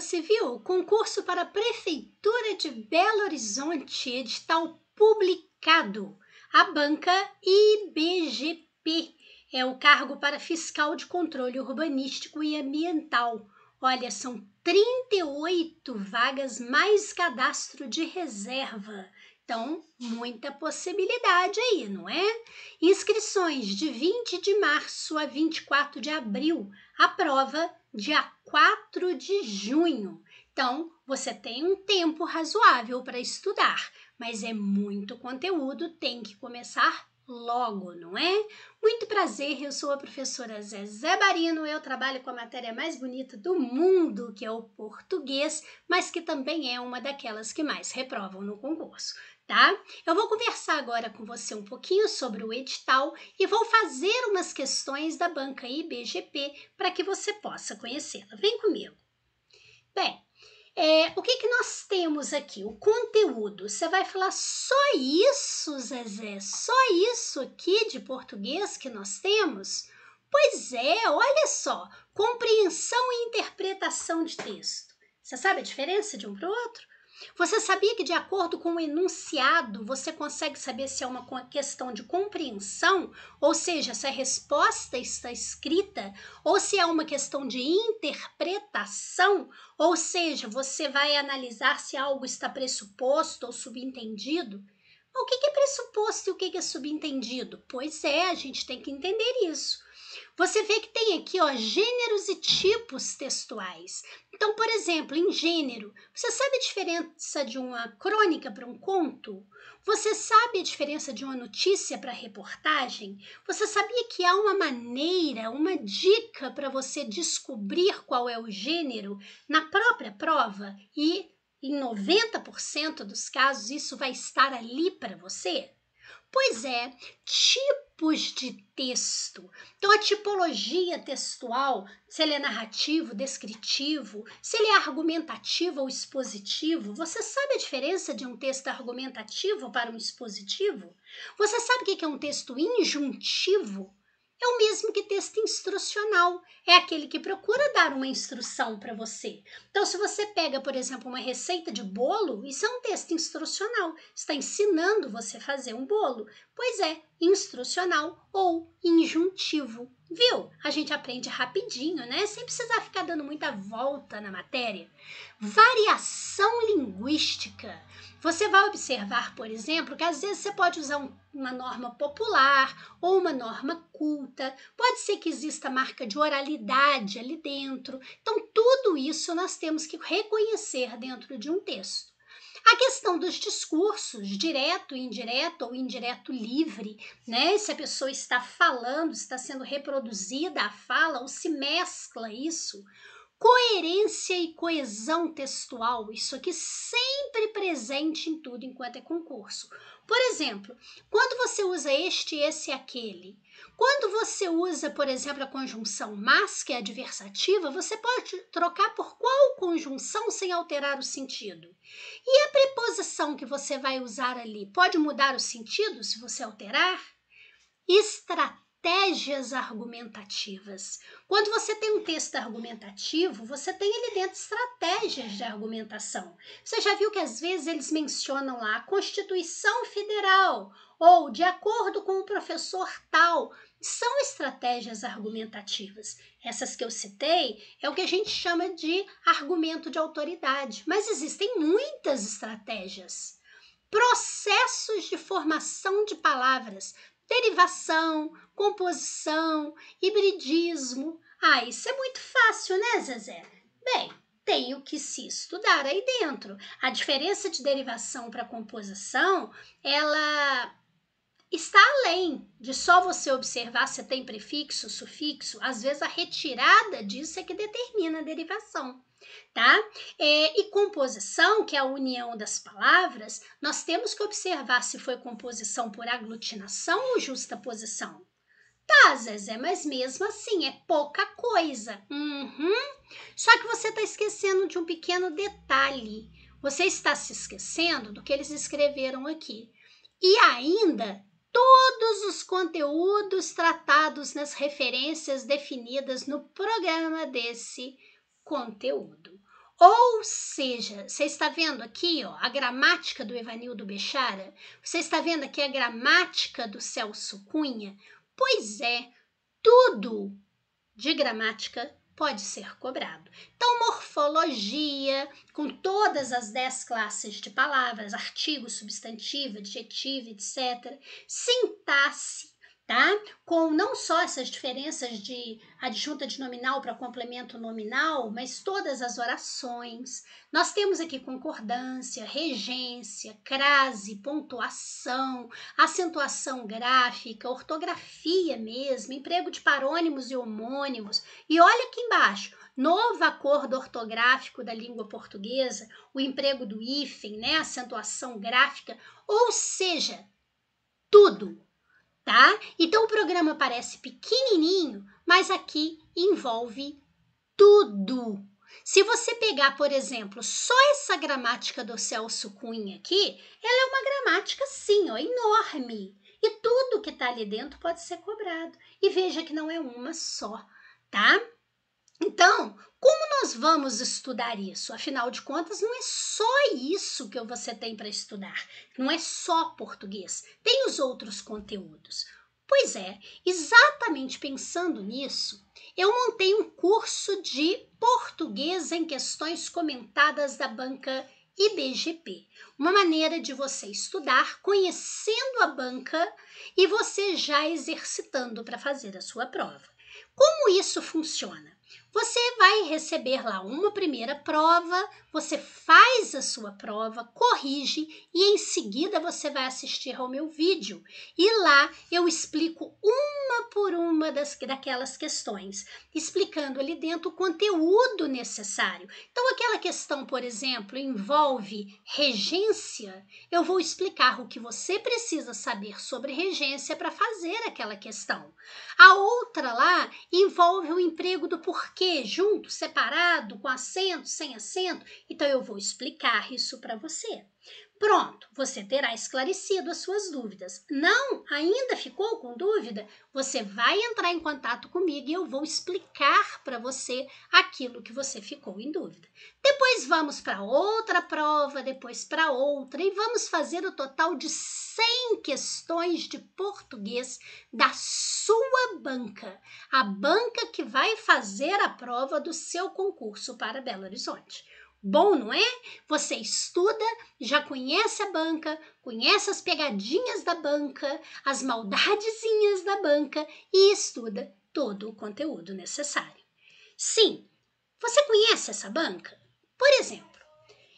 você viu? Concurso para a Prefeitura de Belo Horizonte, edital publicado. A banca IBGP é o cargo para fiscal de controle urbanístico e ambiental. Olha, são 38 vagas mais cadastro de reserva. Então, muita possibilidade aí, não é? Inscrições de 20 de março a 24 de abril. A prova dia 4 de junho. Então, você tem um tempo razoável para estudar, mas é muito conteúdo, tem que começar logo, não é? Muito prazer, eu sou a professora Zezé Barino, eu trabalho com a matéria mais bonita do mundo, que é o português, mas que também é uma daquelas que mais reprovam no concurso, tá? Eu vou conversar agora com você um pouquinho sobre o edital e vou fazer umas questões da banca IBGP para que você possa conhecê-la. Vem comigo. Bem, o que nós temos aqui? O conteúdo. Você vai falar só isso, Zezé? Só isso aqui de português que nós temos? Pois é, olha só. Compreensão e interpretação de texto. Você sabe a diferença de um para o outro? Você sabia que, de acordo com o enunciado, você consegue saber se é uma questão de compreensão, ou seja, se a resposta está escrita, ou se é uma questão de interpretação, ou seja, você vai analisar se algo está pressuposto ou subentendido? O que é pressuposto e o que é subentendido? Pois é, a gente tem que entender isso. Você vê que tem aqui, ó, gêneros e tipos textuais. Então, por exemplo, em gênero, você sabe a diferença de uma crônica para um conto? Você sabe a diferença de uma notícia para reportagem? Você sabia que há uma maneira, uma dica para você descobrir qual é o gênero na própria prova? E em 90% dos casos isso vai estar ali para você? Pois é, tipos de texto. Então, a tipologia textual, se ele é narrativo, descritivo, se ele é argumentativo ou expositivo, você sabe a diferença de um texto argumentativo para um expositivo? Você sabe o que é um texto injuntivo? É o mesmo que texto instrucional, é aquele que procura dar uma instrução para você. Então, se você pega, por exemplo, uma receita de bolo, isso é um texto instrucional, está ensinando você a fazer um bolo. Pois é, instrucional ou injuntivo. Viu? A gente aprende rapidinho, né? Sem precisar ficar dando muita volta na matéria. Variação linguística. Você vai observar, por exemplo, que às vezes você pode usar uma norma popular ou uma norma culta. Pode ser que exista marca de oralidade ali dentro. Então, tudo isso nós temos que reconhecer dentro de um texto. A questão dos discursos, direto, indireto ou indireto livre, né? Se a pessoa está falando, está sendo reproduzida a fala ou se mescla isso. Coerência e coesão textual, isso aqui sempre presente em tudo enquanto é concurso. Por exemplo, quando você usa este, esse e aquele, quando você usa, por exemplo, a conjunção mas, que é adversativa, você pode trocar por qual conjunção sem alterar o sentido? E a preposição que você vai usar ali pode mudar o sentido se você alterar? Estratégias argumentativas. Quando você tem um texto argumentativo, você tem ali dentro estratégias de argumentação. Você já viu que às vezes eles mencionam lá a Constituição Federal ou de acordo com o professor tal. São estratégias argumentativas. Essas que eu citei é o que a gente chama de argumento de autoridade, mas existem muitas estratégias. Processos de formação de palavras. Derivação, composição, hibridismo. Isso é muito fácil, né, Zezé? Bem, tem o que se estudar aí dentro. A diferença de derivação para composição, ela está além de só você observar se tem prefixo, sufixo. Às vezes a retirada disso é que determina a derivação. Tá? E composição, que é a união das palavras, nós temos que observar se foi composição por aglutinação ou justaposição. Tá, Zezé, mas mesmo assim é pouca coisa. Só que você está esquecendo de um pequeno detalhe. Você está se esquecendo do que eles escreveram aqui. E ainda todos os conteúdos tratados nas referências definidas no programa desse conteúdo. Ou seja, você está vendo aqui, ó, a gramática do Evanildo Bechara? Você está vendo aqui a gramática do Celso Cunha? Pois é, tudo de gramática pode ser cobrado. Então, morfologia, com todas as 10 classes de palavras, artigo, substantivo, adjetivo, etc. Sintaxe, tá? Com não só essas diferenças de adjunta de nominal para complemento nominal, mas todas as orações. Nós temos aqui concordância, regência, crase, pontuação, acentuação gráfica, ortografia mesmo, emprego de parônimos e homônimos. E olha aqui embaixo, novo acordo ortográfico da língua portuguesa, o emprego do hífen, né, acentuação gráfica, ou seja, tudo, tá? Então o programa parece pequenininho, mas aqui envolve tudo. Se você pegar, por exemplo, só essa gramática do Celso Cunha aqui, ela é uma gramática, sim, ó, enorme. E tudo que está ali dentro pode ser cobrado. E veja que não é uma só, tá? Então, como nós vamos estudar isso? Afinal de contas, não é só isso que você tem para estudar. Não é só português. Tem os outros conteúdos. Pois é, exatamente pensando nisso, eu montei um curso de português em questões comentadas da banca IBGP. Uma maneira de você estudar conhecendo a banca e você já exercitando para fazer a sua prova. Como isso funciona? Você vai receber lá uma primeira prova, você faz a sua prova, corrige e em seguida você vai assistir ao meu vídeo. E lá eu explico uma por uma daquelas questões, explicando ali dentro o conteúdo necessário. Então, aquela questão, por exemplo, envolve regência, eu vou explicar o que você precisa saber sobre regência para fazer aquela questão. A outra lá envolve o emprego do porquê, junto, separado, com acento, sem acento. Então, eu vou explicar isso para você. Pronto, você terá esclarecido as suas dúvidas. Não, ainda ficou com dúvida? Você vai entrar em contato comigo e eu vou explicar para você aquilo que você ficou em dúvida. Depois vamos para outra prova, depois para outra e vamos fazer o total de 100 questões de português da sua banca. A banca que vai fazer a prova do seu concurso para Belo Horizonte. Bom, não é? Você estuda, já conhece a banca, conhece as pegadinhas da banca, as maldadezinhas da banca e estuda todo o conteúdo necessário. Sim, você conhece essa banca? Por exemplo,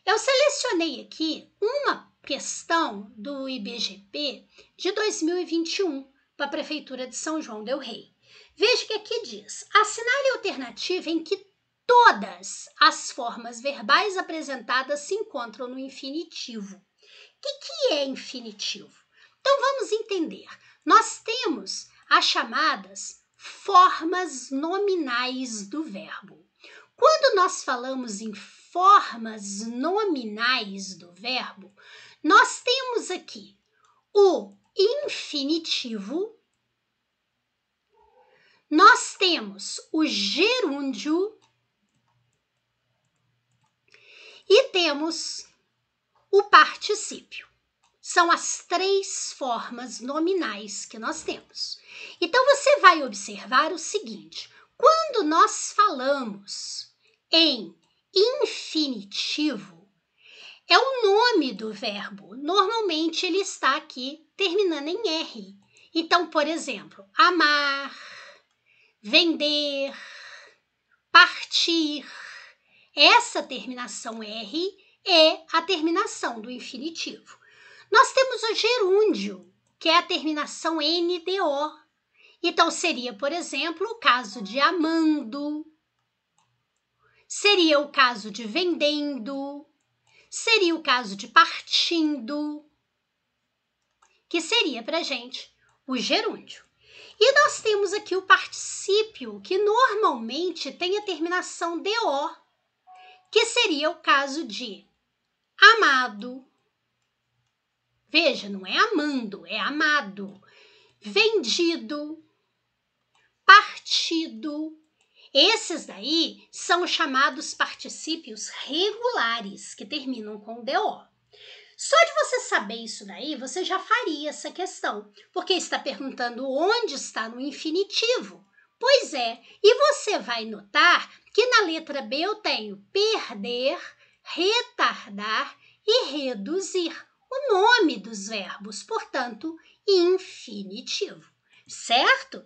eu selecionei aqui uma questão do IBGP de 2021 para a Prefeitura de São João del Rei. Veja que aqui diz: assinale a alternativa em que todas as formas verbais apresentadas se encontram no infinitivo. O que é infinitivo? Então vamos entender. Nós temos as chamadas formas nominais do verbo. Quando nós falamos em formas nominais do verbo, nós temos aqui o infinitivo, nós temos o gerúndio e temos o particípio. São as 3 formas nominais que nós temos. Então, você vai observar o seguinte: quando nós falamos em infinitivo, é o nome do verbo. Normalmente, ele está aqui terminando em R. Então, por exemplo, amar, vender, partir. Essa terminação R é a terminação do infinitivo. Nós temos o gerúndio, que é a terminação NDO. Então, seria, por exemplo, o caso de amando, seria o caso de vendendo, seria o caso de partindo, que seria para a gente o gerúndio. E nós temos aqui o particípio, que normalmente tem a terminação DO, que seria o caso de amado. Veja, não é amando, é amado. Vendido, partido. Esses daí são os chamados particípios regulares, que terminam com DO. Só de você saber isso daí, você já faria essa questão, porque está perguntando onde está no infinitivo. Pois é, e você vai notar que na letra B eu tenho perder, retardar e reduzir, o nome dos verbos, portanto, infinitivo, certo?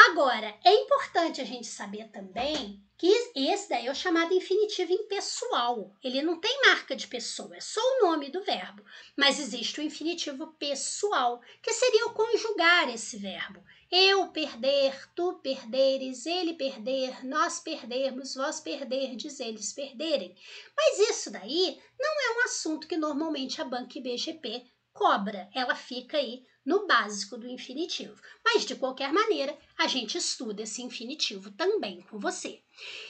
Agora, é importante a gente saber também que esse daí é o chamado infinitivo impessoal. Ele não tem marca de pessoa, é só o nome do verbo. Mas existe o infinitivo pessoal, que seria o conjugar esse verbo. Eu perder, tu perderes, ele perder, nós perdermos, vós perderdes, eles perderem. Mas isso daí não é um assunto que normalmente a banca IBGP cobra. Ela fica aí no básico do infinitivo. Mas, de qualquer maneira, a gente estuda esse infinitivo também com você.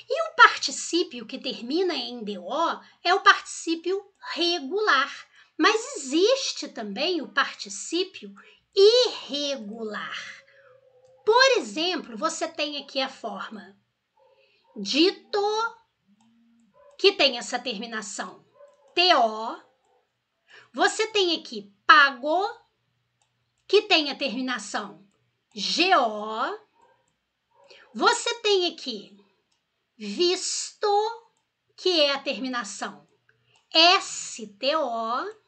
E o particípio que termina em DO é o particípio regular. Mas existe também o particípio irregular. Por exemplo, você tem aqui a forma dito, que tem essa terminação TO. Você tem aqui pago, que tem a terminação GO. Você tem aqui visto, que é a terminação STO.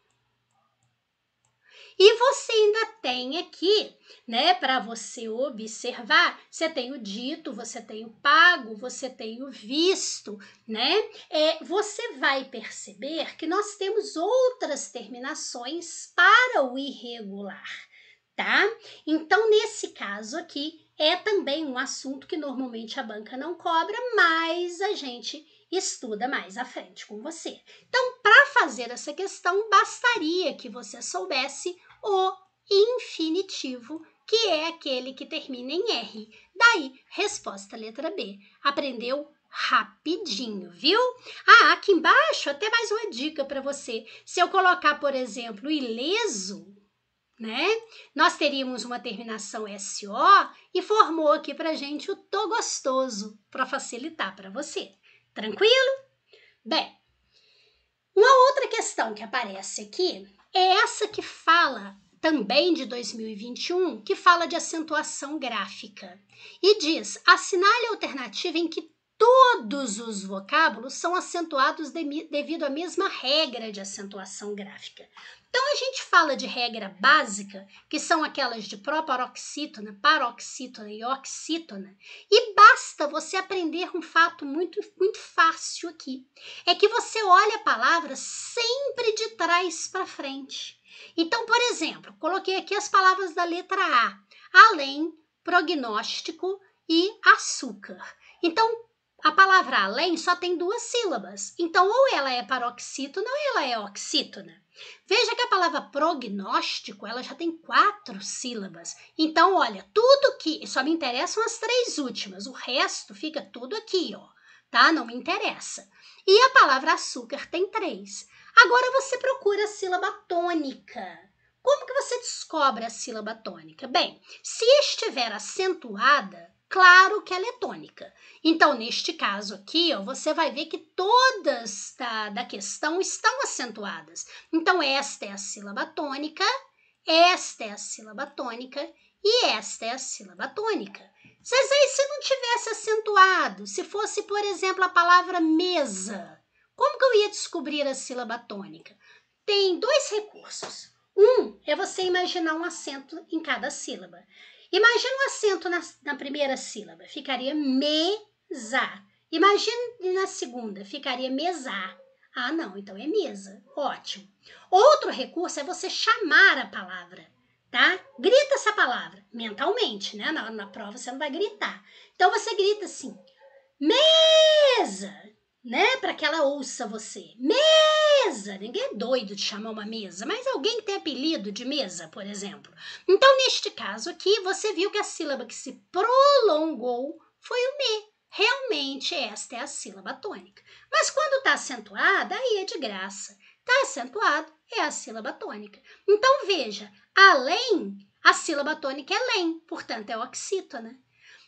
E você ainda tem aqui, né, para você observar, você tem o dito, você tem o pago, você tem o visto, né? Você vai perceber que nós temos outras terminações para o irregular, tá? Então, nesse caso aqui, é também um assunto que normalmente a banca não cobra, mas a gente estuda mais à frente com você. Então, para fazer essa questão, bastaria que você soubesse o infinitivo, que é aquele que termina em R. Daí, resposta letra B. Aprendeu rapidinho, viu? Aqui embaixo, até mais uma dica para você. Se eu colocar, por exemplo, ileso, né? Nós teríamos uma terminação SO e formou aqui pra gente o tô gostoso, para facilitar para você. Tranquilo? Bem, uma outra questão que aparece aqui é essa que fala também de 2021, que fala de acentuação gráfica. E diz, assinale a alternativa em que todos os vocábulos são acentuados devido à mesma regra de acentuação gráfica. Então, a gente fala de regra básica, que são aquelas de proparoxítona, paroxítona e oxítona, e basta você aprender um fato muito fácil aqui. É que você olha a palavra sempre de trás para frente. Então, por exemplo, coloquei aqui as palavras da letra A, além, prognóstico e açúcar. Então, a palavra além só tem 2 sílabas. Então, ou ela é paroxítona ou ela é oxítona. Veja que a palavra prognóstico, ela já tem 4 sílabas. Então, olha, tudo que... Só me interessam as 3 últimas. O resto fica tudo aqui, ó. Tá? Não me interessa. E a palavra açúcar tem 3. Agora, você procura a sílaba tônica. Como que você descobre a sílaba tônica? Bem, se estiver acentuada, claro que ela é tônica. Então, neste caso aqui, ó, você vai ver que todas da questão estão acentuadas. Então, esta é a sílaba tônica, esta é a sílaba tônica e esta é a sílaba tônica. Zezé, se não tivesse acentuado, se fosse, por exemplo, a palavra mesa, como que eu ia descobrir a sílaba tônica? Tem 2 recursos. Um é você imaginar um acento em cada sílaba. Imagina um acento na primeira sílaba, ficaria mesa. Imagina na segunda, ficaria mesar. Não, então é mesa. Ótimo. Outro recurso é você chamar a palavra, tá? Grita essa palavra, mentalmente, né? Na prova você não vai gritar. Então você grita assim, mesa, né? Para que ela ouça você. Mesa! Ninguém é doido de chamar uma mesa, mas alguém que tem apelido de mesa, por exemplo. Então, neste caso aqui, você viu que a sílaba que se prolongou foi o me. Realmente, esta é a sílaba tônica. Mas quando está acentuada, aí é de graça. Está acentuado, é a sílaba tônica. Então, veja, além, a sílaba tônica é lém, portanto, é oxítona.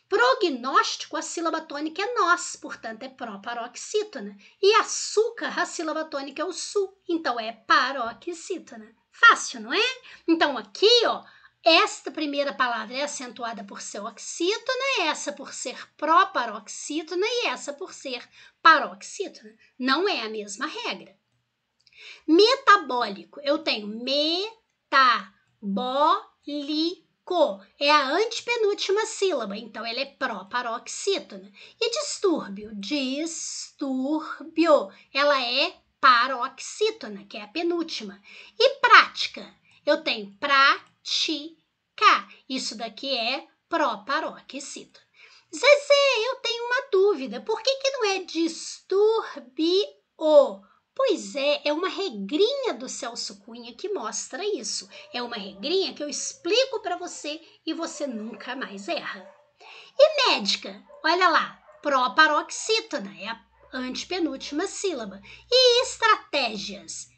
Prognóstico, a sílaba tônica é nós, portanto é proparoxítona. E açúcar, a sílaba tônica é o su, então é paroxítona. Fácil, não é? Então aqui, ó, esta primeira palavra é acentuada por ser oxítona, essa por ser proparoxítona e essa por ser paroxítona. Não é a mesma regra. Metabólico, eu tenho metabólico, é a antepenúltima sílaba, então ela é proparoxítona. E distúrbio, ela é paroxítona, que é a penúltima. E prática, eu tenho prática, isso daqui é proparoxítona. Zezé, eu tenho uma dúvida, por que não é distúrbio? Pois é uma regrinha do Celso Cunha que mostra isso. É uma regrinha que eu explico para você e você nunca mais erra. E médica, olha lá, proparoxítona, é a antepenúltima sílaba. E estratégias,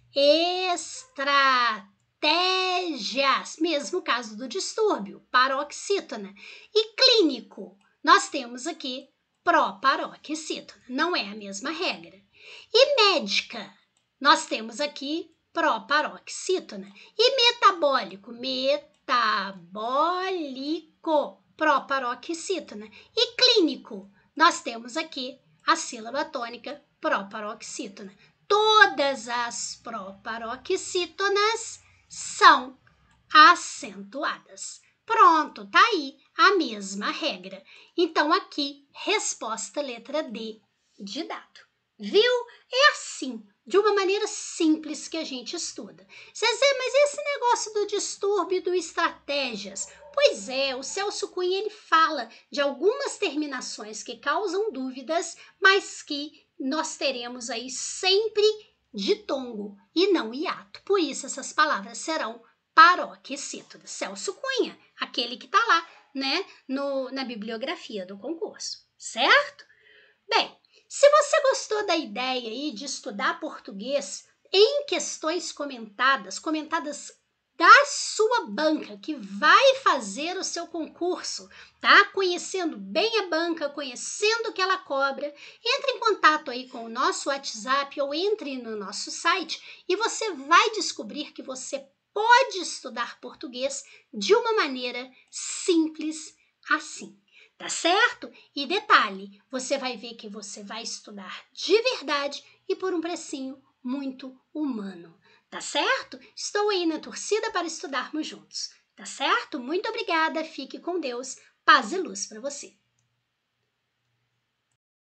mesmo caso do distúrbio, paroxítona. E clínico, nós temos aqui proparoxítona, não é a mesma regra. E médica, nós temos aqui proparoxítona. E metabólico, proparoxítona. E clínico, nós temos aqui a sílaba tônica proparoxítona. Todas as proparoxítonas são acentuadas. Pronto, tá aí a mesma regra. Então aqui, resposta letra D de dado. Viu? É assim, de uma maneira simples que a gente estuda. Zezé, mas esse negócio do distúrbio e do estratégias? Pois é, o Celso Cunha ele fala de algumas terminações que causam dúvidas, mas que nós teremos aí sempre ditongo e não hiato. Por isso essas palavras serão paroxítonas. Celso Cunha, aquele que está lá, né, na bibliografia do concurso, certo? Bem, se você gostou da ideia aí de estudar português em questões comentadas da sua banca, que vai fazer o seu concurso, tá? Conhecendo bem a banca, conhecendo o que ela cobra, entre em contato aí com o nosso WhatsApp ou entre no nosso site e você vai descobrir que você pode estudar português de uma maneira simples assim. Tá certo? E detalhe, você vai ver que você vai estudar de verdade e por um precinho muito humano. Tá certo? Estou aí na torcida para estudarmos juntos. Tá certo? Muito obrigada, fique com Deus, paz e luz para você.